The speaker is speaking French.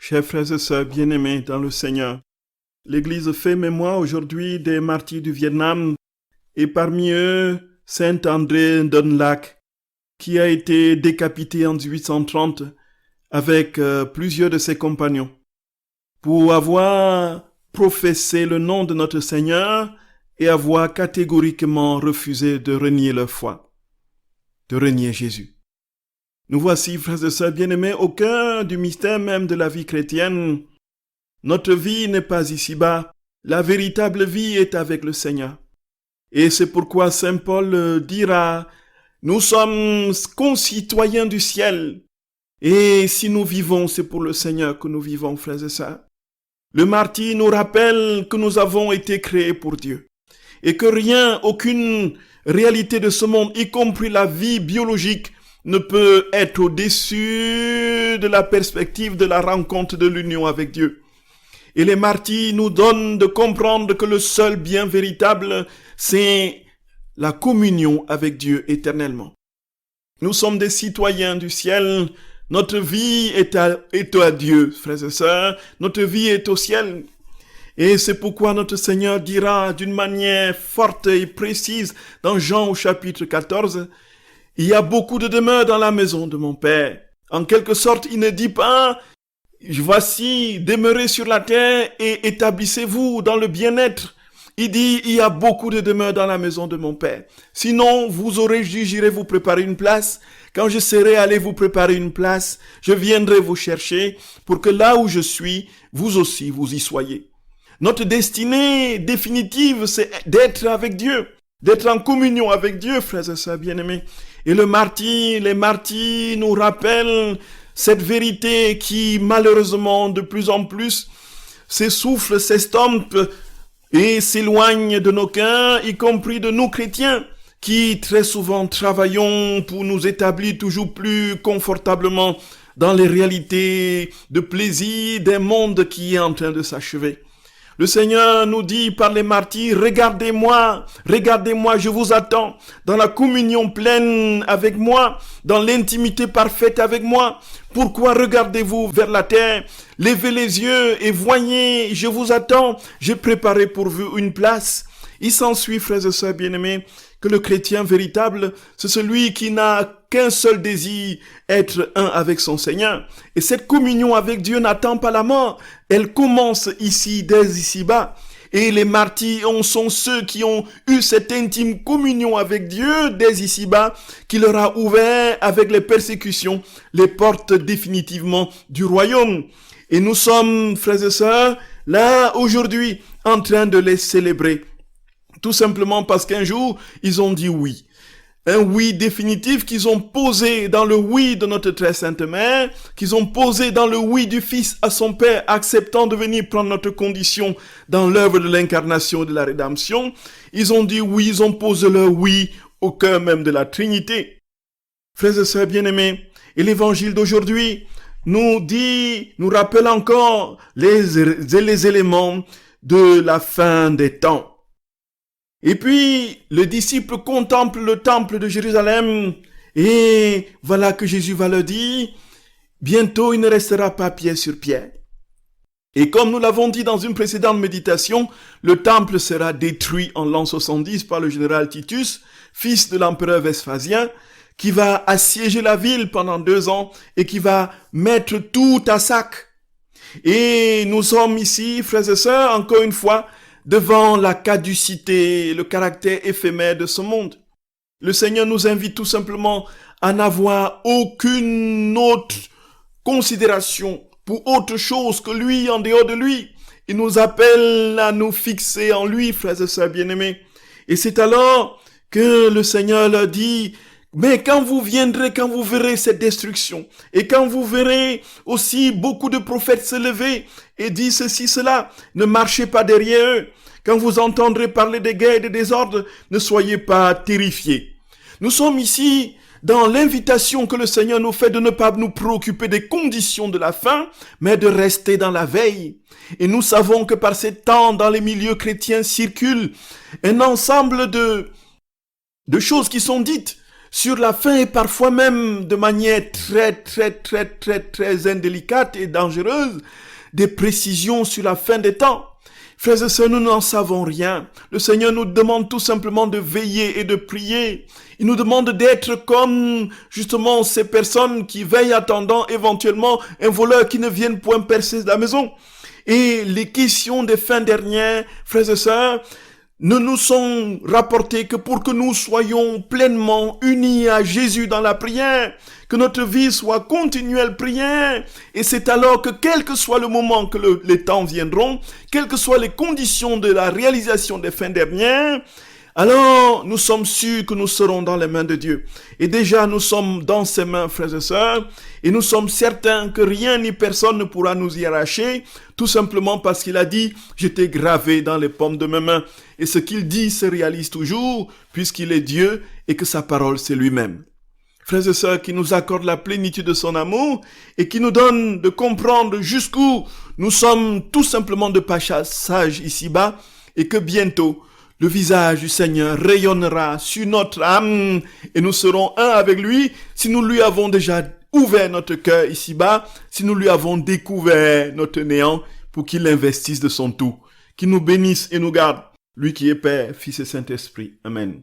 Chers frères et sœurs bien-aimés dans le Seigneur, l'Église fait mémoire aujourd'hui des martyrs du Vietnam et parmi eux, Saint André Ndon Lac, qui a été décapité en 1830 avec plusieurs de ses compagnons pour avoir professé le nom de notre Seigneur et avoir catégoriquement refusé de renier leur foi, de renier Jésus. Nous voici, frères et sœurs bien-aimés, au cœur du mystère même de la vie chrétienne. Notre vie n'est pas ici-bas. La véritable vie est avec le Seigneur. Et c'est pourquoi Saint Paul dira, nous sommes concitoyens du ciel. Et si nous vivons, c'est pour le Seigneur que nous vivons, frères et sœurs. Le martyr nous rappelle que nous avons été créés pour Dieu. Et que rien, aucune réalité de ce monde, y compris la vie biologique, ne peut être au-dessus de la perspective de la rencontre de l'union avec Dieu. Et les martyrs nous donnent de comprendre que le seul bien véritable, c'est la communion avec Dieu éternellement. Nous sommes des citoyens du ciel. Notre vie est à Dieu, frères et sœurs. Notre vie est au ciel. Et c'est pourquoi notre Seigneur dira d'une manière forte et précise dans Jean au chapitre 14, « Il y a beaucoup de demeures dans la maison de mon Père. » En quelque sorte, il ne dit pas « Voici, demeurez sur la terre et établissez-vous dans le bien-être. » Il dit « Il y a beaucoup de demeures dans la maison de mon Père. Sinon, vous aurez dit, j'irai vous préparer une place. Quand je serai allé vous préparer une place, je viendrai vous chercher pour que là où je suis, vous aussi, vous y soyez. » Notre destinée définitive, c'est d'être avec Dieu, d'être en communion avec Dieu, frères et sœurs bien-aimés. Et les martyrs nous rappellent cette vérité qui, malheureusement, de plus en plus, s'essouffle, s'estompe et s'éloigne de nos cœurs, y compris de nous chrétiens, qui très souvent travaillons pour nous établir toujours plus confortablement dans les réalités de plaisir d'un monde qui est en train de s'achever. Le Seigneur nous dit par les martyrs, regardez-moi, je vous attends, dans la communion pleine avec moi, dans l'intimité parfaite avec moi. Pourquoi regardez-vous vers la terre? Levez les yeux et voyez, je vous attends, j'ai préparé pour vous une place. Il s'ensuit, frères et sœurs bien-aimés, que le chrétien véritable, c'est celui qui n'a qu'un seul désir, être un avec son Seigneur. Et cette communion avec Dieu n'attend pas la mort. Elle commence ici, dès ici-bas. Et les martyrs sont ceux qui ont eu cette intime communion avec Dieu dès ici-bas, qui leur a ouvert avec les persécutions les portes définitivement du royaume. Et nous sommes, frères et sœurs, là aujourd'hui, en train de les célébrer. Tout simplement parce qu'un jour, ils ont dit oui. Un oui définitif qu'ils ont posé dans le oui de notre très sainte mère, qu'ils ont posé dans le oui du Fils à son Père, acceptant de venir prendre notre condition dans l'œuvre de l'incarnation et de la rédemption. Ils ont dit oui, ils ont posé leur oui au cœur même de la Trinité. Frères et sœurs bien-aimés, et l'évangile d'aujourd'hui nous rappelle encore les éléments de la fin des temps. Et puis, le disciple contemple le temple de Jérusalem et voilà que Jésus va leur dire, bientôt il ne restera pas pierre sur pierre. Et comme nous l'avons dit dans une précédente méditation, le temple sera détruit en l'an 70 par le général Titus, fils de l'empereur Vespasien, qui va assiéger la ville pendant 2 ans et qui va mettre tout à sac. Et nous sommes ici, frères et sœurs, encore une fois, devant la caducité, le caractère éphémère de ce monde. Le Seigneur nous invite tout simplement à n'avoir aucune autre considération pour autre chose que lui, en dehors de lui. Il nous appelle à nous fixer en lui, frères et sœurs bien-aimés. Et c'est alors que le Seigneur leur dit, mais quand vous viendrez, quand vous verrez cette destruction, et quand vous verrez aussi beaucoup de prophètes se lever et dire ceci, cela, ne marchez pas derrière eux. Quand vous entendrez parler des guerres et des désordres, ne soyez pas terrifiés. Nous sommes ici dans l'invitation que le Seigneur nous fait de ne pas nous préoccuper des conditions de la fin, mais de rester dans la veille. Et nous savons que par ces temps, dans les milieux chrétiens circule un ensemble de choses qui sont dites sur la fin et parfois même de manière très indélicate et dangereuse, des précisions sur la fin des temps. Frères et sœurs, nous n'en savons rien. Le Seigneur nous demande tout simplement de veiller et de prier. Il nous demande d'être comme justement ces personnes qui veillent attendant éventuellement un voleur qui ne vienne point percer la maison. Et les questions des fins dernières, frères et sœurs, ne nous sont rapportées que pour que nous soyons pleinement unis à Jésus dans la prière, que notre vie soit continuelle prière. Et c'est alors que quel que soit le moment que les temps viendront, quelles que soient les conditions de la réalisation des fins dernières, alors nous sommes sûrs que nous serons dans les mains de Dieu. Et déjà nous sommes dans ses mains, frères et sœurs, et nous sommes certains que rien ni personne ne pourra nous y arracher, tout simplement parce qu'il a dit « Je t'ai gravé dans les paumes de mes mains ». Et ce qu'il dit se réalise toujours, puisqu'il est Dieu et que sa parole c'est lui-même. Frères et sœurs, qui nous accorde la plénitude de son amour et qui nous donne de comprendre jusqu'où nous sommes tout simplement de passage ici-bas et que bientôt, le visage du Seigneur rayonnera sur notre âme et nous serons un avec lui si nous lui avons déjà ouvert notre cœur ici-bas, si nous lui avons découvert notre néant pour qu'il investisse de son tout. Qu'il nous bénisse et nous garde, lui qui est Père, Fils et Saint-Esprit. Amen.